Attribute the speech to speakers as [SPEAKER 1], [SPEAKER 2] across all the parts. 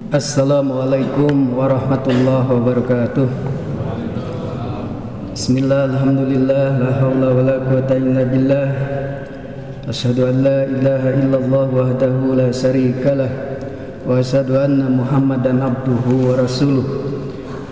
[SPEAKER 1] Assalamualaikum warahmatullahi wabarakatuh. Bismillah, alhamdulillah, la hawla wa la quwata illa billah. Asyhadu an la ilaha illallah wahdahu la syarikalah wa asyhadu anna Muhammadan abduhu wa rasuluh.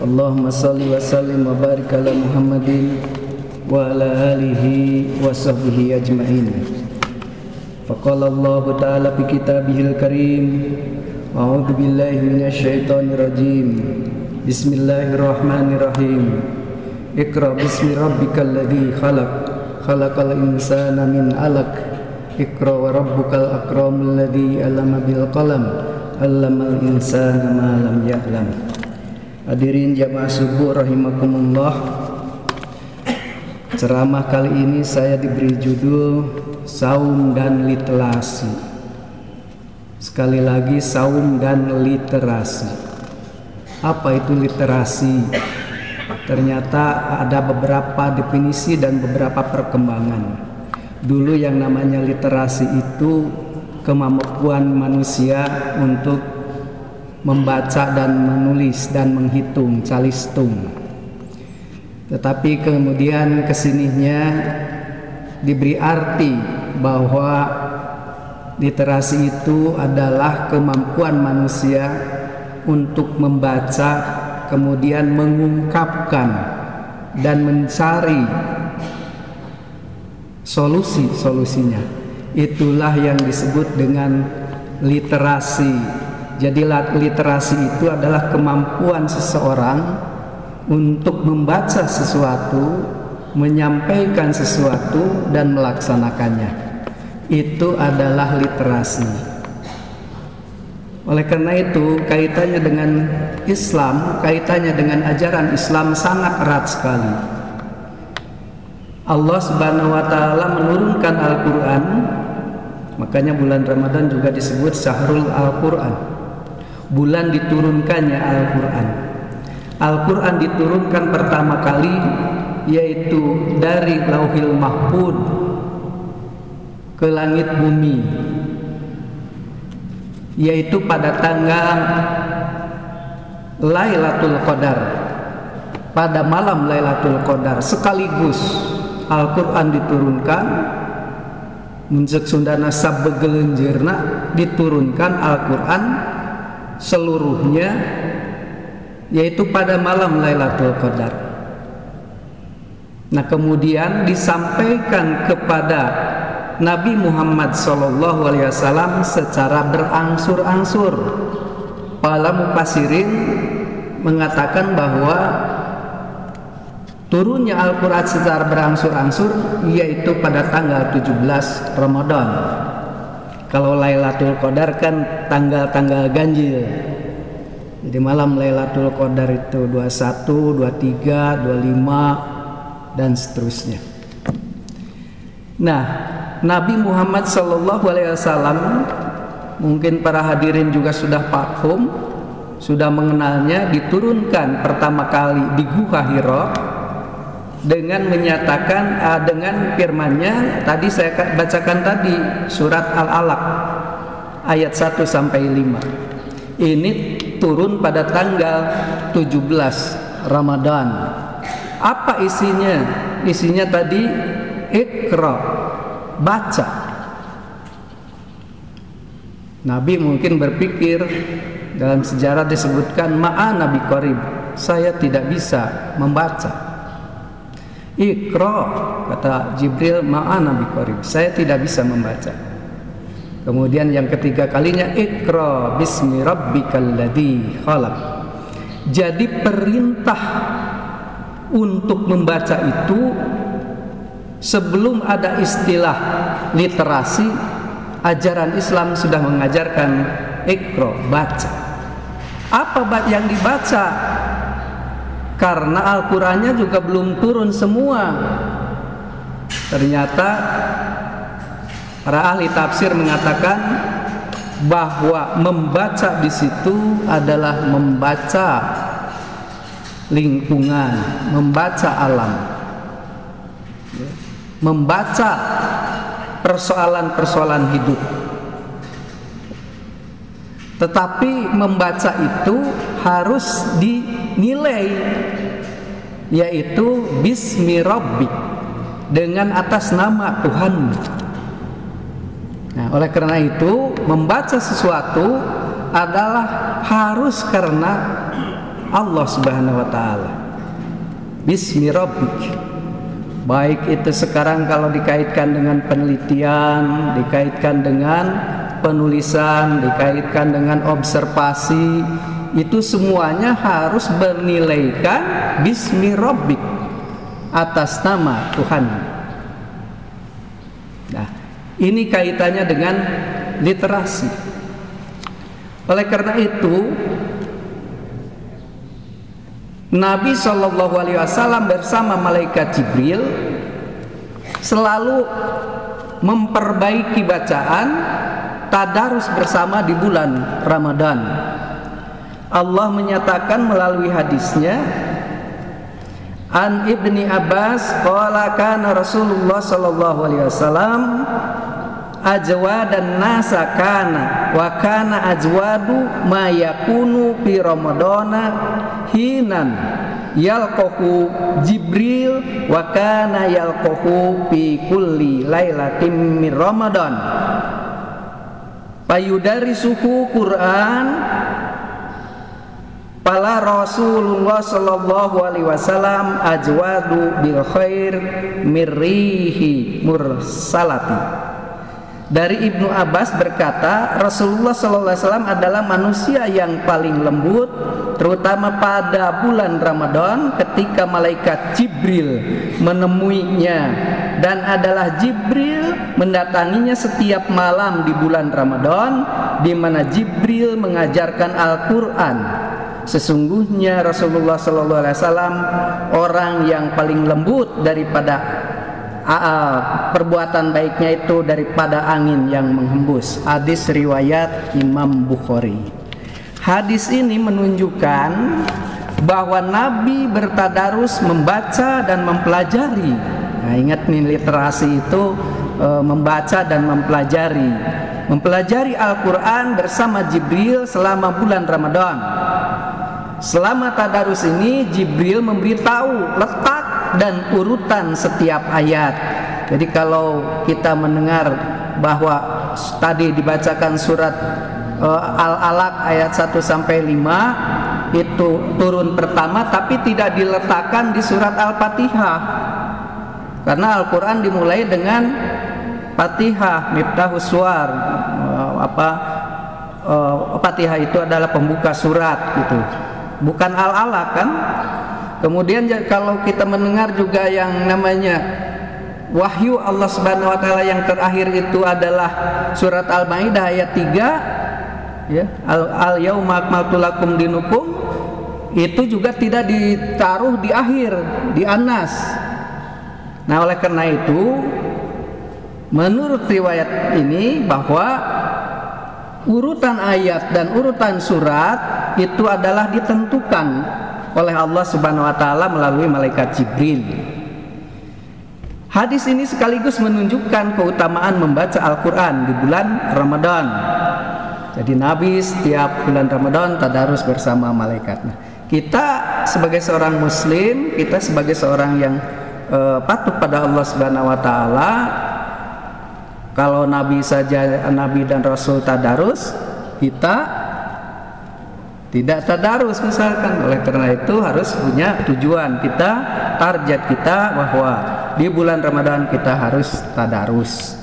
[SPEAKER 1] Allahumma salli wa sallim wa barik ala Muhammadin wa ala alihi wa sahbihi ajma'in. Faqala Allah ta'ala fi kitabihil karim, a'udzu billahi minasyaitonir rajim. Bismillahirrahmanirrahim. Iqra bismi rabbikal ladzi khalaq, khalaqal insana min 'alaq. Iqra wa rabbukal akramul ladzi 'allama bil qalam, 'allamal insana ma lam ya'lam. Hadirin jamaah subuh rahimakumullah. Ceramah kali ini saya diberi judul Saum dan Literasi. Sekali lagi, saum dan literasi. Apa itu literasi? Ternyata ada beberapa definisi dan beberapa perkembangan. Dulu yang namanya literasi itu kemampuan manusia untuk membaca dan menulis dan menghitung, calistung. Tetapi kemudian kesininya diberi arti bahwa literasi itu adalah kemampuan manusia untuk membaca, kemudian mengungkapkan dan mencari solusinya. Itulah yang disebut dengan literasi. Jadi literasi itu adalah kemampuan seseorang untuk membaca sesuatu, menyampaikan sesuatu, dan melaksanakannya. Itu adalah literasi. Oleh karena itu, kaitannya dengan Islam, kaitannya dengan ajaran Islam sangat erat sekali. Allah Subhanahu wa taala menurunkan Al-Qur'an, makanya bulan Ramadan juga disebut Syahrul Al-Qur'an. Bulan diturunkannya Al-Qur'an. Al-Qur'an diturunkan pertama kali yaitu dari Lauhil Mahfuz ke langit bumi, yaitu pada tanggal Lailatul Qadar, pada malam Lailatul Qadar. Sekaligus Al-Quran diturunkan, muncul Sundana sabegelenjerna, diturunkan Al-Quran seluruhnya, yaitu pada malam Lailatul Qadar. Nah, kemudian disampaikan kepada Nabi Muhammad SAW secara berangsur-angsur. Para mufassirin mengatakan bahwa turunnya Al-Quran secara berangsur-angsur yaitu pada tanggal 17 Ramadan. Kalau Lailatul Qadar kan tanggal-tanggal ganjil. Jadi malam Lailatul Qadar itu 21, 23, 25 dan seterusnya. Nah, Nabi Muhammad SAW, mungkin para hadirin juga sudah paham, sudah mengenalnya, diturunkan pertama kali di Gua Hira dengan menyatakan dengan firman-Nya. Tadi saya bacakan tadi surat Al-Alaq ayat 1 sampai 5. Ini turun pada tanggal 17 Ramadan. Apa isinya? Isinya tadi Iqra, baca. Nabi mungkin berpikir, dalam sejarah disebutkan ma'ana biqarib, saya tidak bisa membaca. Iqra, kata Jibril, ma'ana biqarib, saya tidak bisa membaca. Kemudian yang ketiga kalinya Iqra bismi rabbikal ladzi khalaq. Jadi perintah untuk membaca itu, sebelum ada istilah literasi, ajaran Islam sudah mengajarkan Iqra, baca. Apa yang dibaca? Karena Al-Qur'annya juga belum turun semua. Ternyata para ahli tafsir mengatakan bahwa membaca di situ adalah membaca lingkungan, membaca alam, membaca persoalan-persoalan hidup. Tetapi membaca itu harus dinilai, yaitu bismi rabbik, dengan atas nama Tuhanmu. Nah, oleh karena itu membaca sesuatu adalah harus karena Allah Subhanahu wa taala. Bismi rabbik. Baik itu sekarang kalau dikaitkan dengan penelitian, dikaitkan dengan penulisan, dikaitkan dengan observasi, itu semuanya harus bernilaikan bismi rabbik, atas nama Tuhan. Nah, ini kaitannya dengan literasi. Oleh karena itu Nabi SAW bersama malaikat Jibril selalu memperbaiki bacaan tadarus bersama di bulan Ramadan. Allah menyatakan melalui hadisnya, An Ibni Abbas qala kana Rasulullah sallallahu alaihi wasallam ajwadan nasa kana wa kana ajwadu ma yakunu fi ramadana hinan yalqahu Jibril wa kana yalqahu fi kulli lailatin min Ramadan payudarisuhu Quran. Pala Rasulullah sallallahu alaihi wasallam ajwadu bil khair mirrihi mursalati. Dari Ibnu Abbas berkata, Rasulullah sallallahu alaihi wasallam adalah manusia yang paling lembut, terutama pada bulan Ramadan ketika malaikat Jibril menemuinya, dan adalah Jibril mendatanginya setiap malam di bulan Ramadan, di mana Jibril mengajarkan Al-Qur'an. Sesungguhnya Rasulullah SAW orang yang paling lembut daripada perbuatan baiknya itu daripada angin yang menghembus. Hadis riwayat Imam Bukhari. Hadis ini menunjukkan bahwa Nabi bertadarus membaca dan mempelajari. Nah, ingat nih, literasi itu membaca dan mempelajari. Mempelajari Al-Quran bersama Jibril selama bulan Ramadan. Selama tadarus ini Jibril memberitahu letak dan urutan setiap ayat. Jadi kalau kita mendengar bahwa tadi dibacakan surat Al-Alaq ayat 1 sampai 5 itu turun pertama, tapi tidak diletakkan di surat Al-Fatihah. Karena Al-Quran dimulai dengan Fatihah, Miftahus Suwar. Fatihah itu adalah pembuka surat gitu. Bukan Al-Alaq kan? Kemudian kalau kita mendengar juga yang namanya wahyu Allah Subhanahu wa taala yang terakhir itu adalah surat Al-Maidah ayat 3 ya, al-yauma akmaltu lakum dinukum, itu juga tidak ditaruh di akhir, di An-Nas. Nah, oleh karena itu menurut riwayat ini bahwa urutan ayat dan urutan surat itu adalah ditentukan oleh Allah Subhanahu wa taala melalui malaikat Jibril. Hadis ini sekaligus menunjukkan keutamaan membaca Al-Quran di bulan Ramadan. Jadi Nabi setiap bulan Ramadan tadarus bersama malaikat. Nah, kita sebagai seorang muslim, kita sebagai seorang yang patuh pada Allah Subhanahu wa taala, kalau Nabi saja, Nabi dan Rasul tadarus, kita tidak tadarus misalkan. Oleh karena itu harus punya tujuan kita, target kita bahwa di bulan Ramadan kita harus tadarus.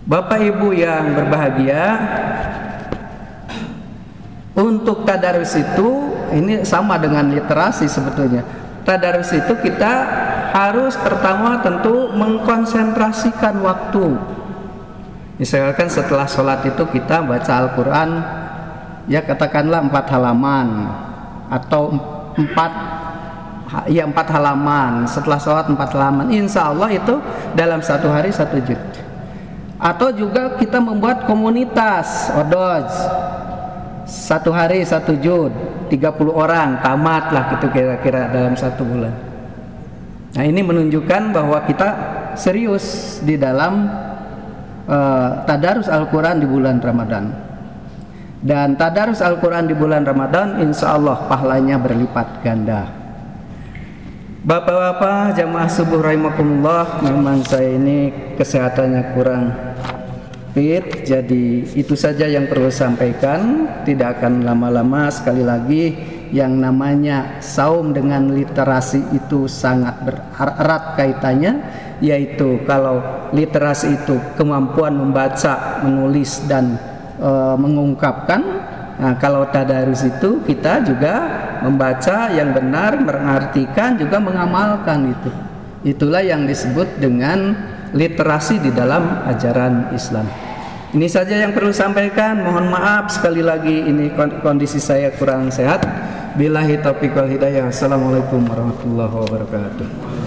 [SPEAKER 1] Bapak Ibu yang berbahagia, untuk tadarus itu ini sama dengan literasi sebetulnya. Tadarus itu kita harus pertama tentu mengkonsentrasikan waktu. Misalkan setelah sholat itu kita baca Al-Quran, ya katakanlah 4 halaman atau 4 halaman. Setelah sholat 4 halaman, insya Allah itu dalam 1 hari 1 juz. Atau juga kita membuat komunitas odoj, 1 hari 1 juz, 30 orang tamat lah gitu kira-kira dalam 1 bulan. Nah, ini menunjukkan bahwa kita serius di dalam tadarus Al-Quran di bulan Ramadan. Dan tadarus Al-Quran di bulan Ramadan insya Allah pahalanya berlipat ganda. Bapak-bapak jamaah subuh rahimakumullah, memang saya ini kesehatannya kurang fit, jadi itu saja yang perlu sampaikan. Tidak akan lama-lama. Sekali lagi, yang namanya saum dengan literasi itu sangat erat kaitannya, yaitu kalau literasi itu kemampuan membaca, menulis dan mengungkapkan. Nah, kalau tadarus itu kita juga membaca yang benar, mengartikan, juga mengamalkan itu. Itulah yang disebut dengan literasi di dalam ajaran Islam. Ini saja yang perlu sampaikan. Mohon maaf sekali lagi, ini kondisi saya kurang sehat. Billahi taufiq wal hidayah. Assalamualaikum warahmatullahi wabarakatuh.